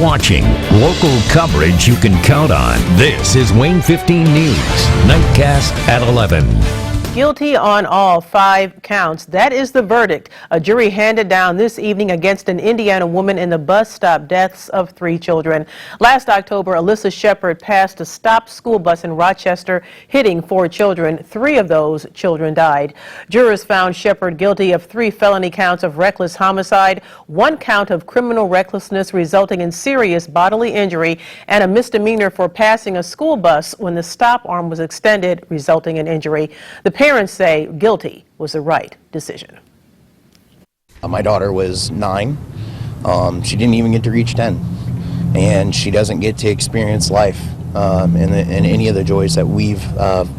watching. Local coverage you can count on. This is WANE 15 News. Nightcast at 11. Guilty on all 5 counts. That is the verdict a jury handed down this evening against an Indiana woman in the bus stop deaths of 3 children. Last October, Alyssa Shepard passed a stopped school bus in Rochester, hitting 4 children. 3 of those children died. Jurors found Shepard guilty of 3 felony counts of reckless homicide, 1 count of criminal recklessness resulting in serious bodily injury, and a misdemeanor for passing a school bus when the stop arm was extended, resulting in injury. The parents say guilty was the right decision. My daughter was 9. She didn't even get to reach 10, and she doesn't get to experience life and any of the joys that we've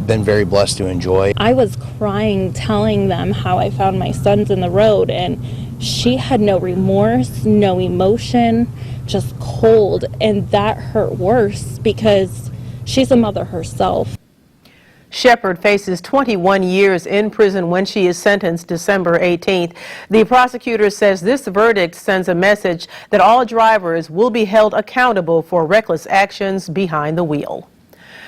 been very blessed to enjoy. I was crying, telling them how I found my sons in the road, and she had no remorse, no emotion, just cold, and that hurt worse because she's a mother herself. Shepard faces 21 years in prison when she is sentenced December 18th. The prosecutor says this verdict sends a message that all drivers will be held accountable for reckless actions behind the wheel.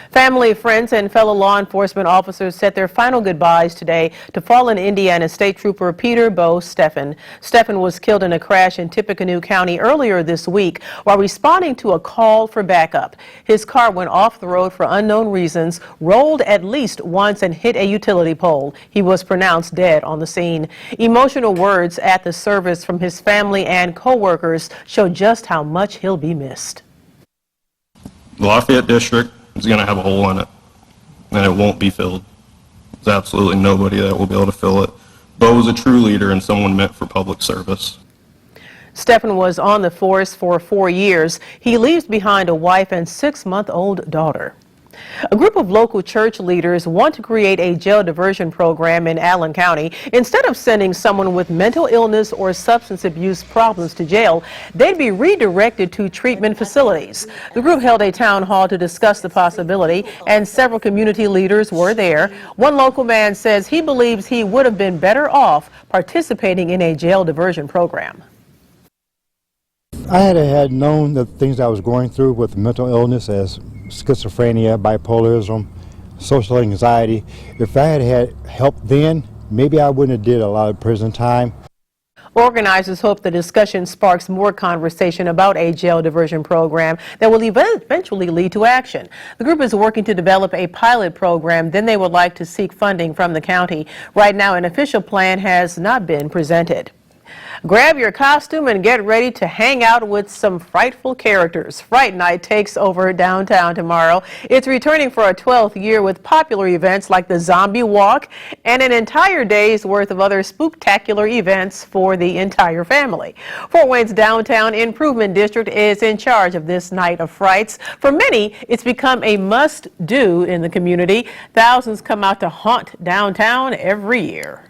Family, friends, and fellow law enforcement officers said their final goodbyes today to fallen Indiana State Trooper Peter Bo Stefan. Stefan was killed in a crash in Tippecanoe County earlier this week while responding to a call for backup. His car went off the road for unknown reasons, rolled at least once, and hit a utility pole. He was pronounced dead on the scene. Emotional words at the service from his family and co-workers show just how much he'll be missed. Lafayette District is going to have a hole in it, and it won't be filled. There's absolutely nobody that will be able to fill it. Bo was a true leader and someone meant for public service. Stefan was on the force for 4 years. He leaves behind a wife and 6-month-old daughter. A group of local church leaders want to create a jail diversion program in Allen County. Instead of sending someone with mental illness or substance abuse problems to jail, they'd be redirected to treatment facilities. The group held a town hall to discuss the possibility, and several community leaders were there. One local man says he believes he would have been better off participating in a jail diversion program. I had known the things I was going through with mental illness as schizophrenia, bipolarism, social anxiety. If I had help then, maybe I wouldn't have did a lot of prison time. Organizers hope the discussion sparks more conversation about a jail diversion program that will eventually lead to action. The group is working to develop a pilot program, then they would like to seek funding from the county. Right now, an official plan has not been presented. Grab your costume and get ready to hang out with some frightful characters. Fright Night takes over downtown tomorrow. It's returning for a 12th year with popular events like the Zombie Walk and an entire day's worth of other spooktacular events for the entire family. Fort Wayne's Downtown Improvement District is in charge of this night of frights. For many, it's become a must-do in the community. Thousands come out to haunt downtown every year.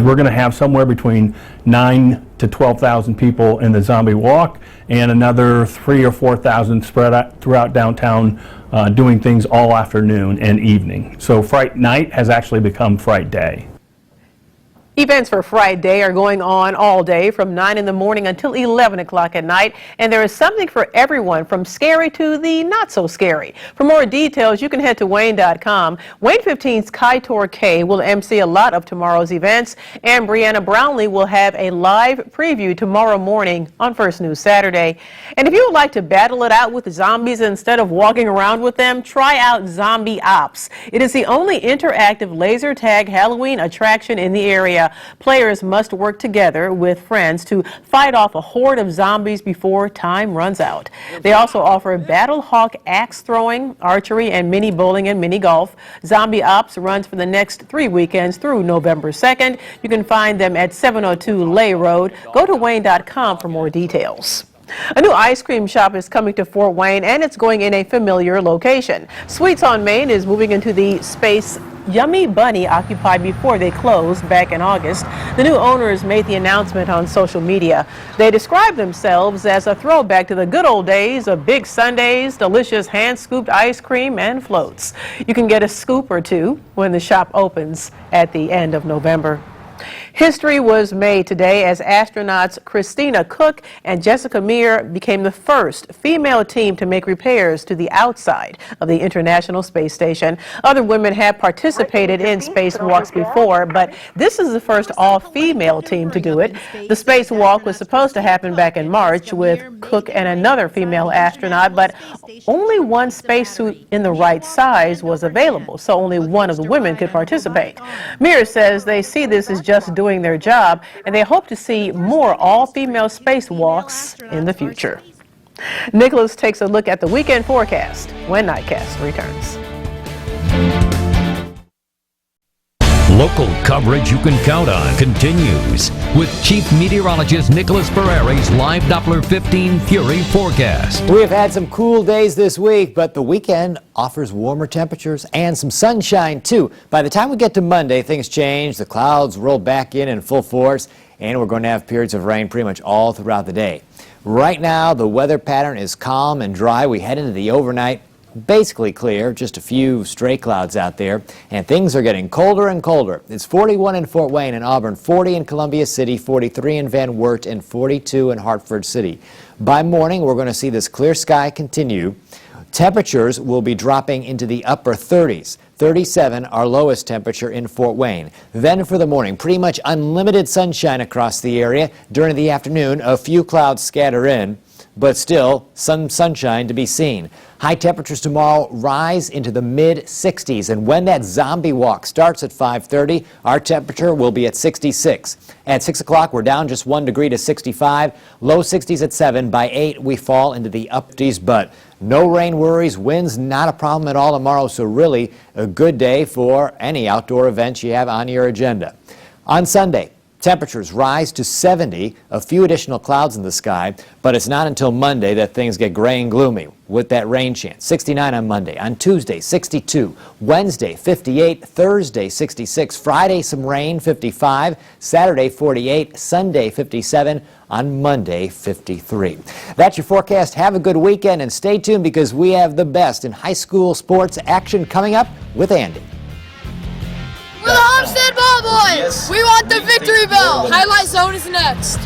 We're going to have somewhere between 9,000 to 12,000 people in the Zombie Walk and another 3,000 or 4,000 spread out throughout downtown doing things all afternoon and evening. So Fright Night has actually become Fright Day. Events for Fright Day are going on all day from 9 in the morning until 11 o'clock at night, and there is something for everyone from scary to the not so scary. For more details, you can head to WANE.com. WANE 15's Kaitor K will MC a lot of tomorrow's events, and Brianna Brownlee will have a live preview tomorrow morning on First News Saturday. And if you would like to battle it out with zombies instead of walking around with them, try out Zombie Ops. It is the only interactive laser tag Halloween attraction in the area. Players must work together with friends to fight off a horde of zombies before time runs out. They also offer Battle Hawk axe throwing, archery, and mini bowling and mini golf. Zombie Ops runs for the next 3 weekends through November 2nd. You can find them at 702 Lay Road. Go to WANE.com for more details. A new ice cream shop is coming to Fort Wayne, and it's going in a familiar location. Sweets on Main is moving into the space Yummy Bunny occupied before they closed back in August. The new owners made the announcement on social media. They describe themselves as a throwback to the good old days of big sundaes, delicious hand-scooped ice cream, and floats. You can get a scoop or two when the shop opens at the end of November. History was made today as astronauts Christina Cook and Jessica Meir became the first female team to make repairs to the outside of the International Space Station. Other women have participated in spacewalks before, but this is the first all-female team to do it. The spacewalk was supposed to happen back in March with Cook and another female astronaut, but only one spacesuit in the right size was available, so only one of the women could participate. Meir says they see this as just doing their job, and they hope to see more all-female spacewalks in the future. Nicholas takes a look at the weekend forecast when Nightcast returns. Local coverage you can count on continues with Chief Meteorologist Nicholas Ferreri's live Doppler 15 Fury forecast. We have had some cool days this week, but the weekend offers warmer temperatures and some sunshine too. By the time we get to Monday, things change. The clouds roll back in full force, and we're going to have periods of rain pretty much all throughout the day. Right now, the weather pattern is calm and dry. We head into the overnight. Basically clear, just a few stray clouds out there, and things are getting colder and colder. It's 41 in Fort Wayne and Auburn, 40 in Columbia City, 43 in Van Wert, and 42 in Hartford City. By morning, we're going to see this clear sky continue. Temperatures will be dropping into the upper 30s. 37 our lowest temperature in Fort Wayne. Then for the morning, pretty much unlimited sunshine across the area. During the afternoon, a few clouds scatter in, but still some sunshine to be seen. High temperatures tomorrow rise into the mid-60s, and when that zombie walk starts at 5:30, our temperature will be at 66. At 6 o'clock, we're down just 1 degree to 65. Low 60s at 7. By 8, we fall into the upties, but no rain worries. Wind's not a problem at all tomorrow, so really a good day for any outdoor events you have on your agenda. On Sunday, temperatures rise to 70, a few additional clouds in the sky, but it's not until Monday that things get gray and gloomy with that rain chance. 69 on Monday. On Tuesday, 62. Wednesday, 58. Thursday, 66. Friday, some rain, 55. Saturday, 48. Sunday, 57. On Monday, 53. That's your forecast. Have a good weekend, and stay tuned because we have the best in high school sports action coming up with Andy. We're the Homestead Ball Boys! We want the victory bell! Highlight Zone is next.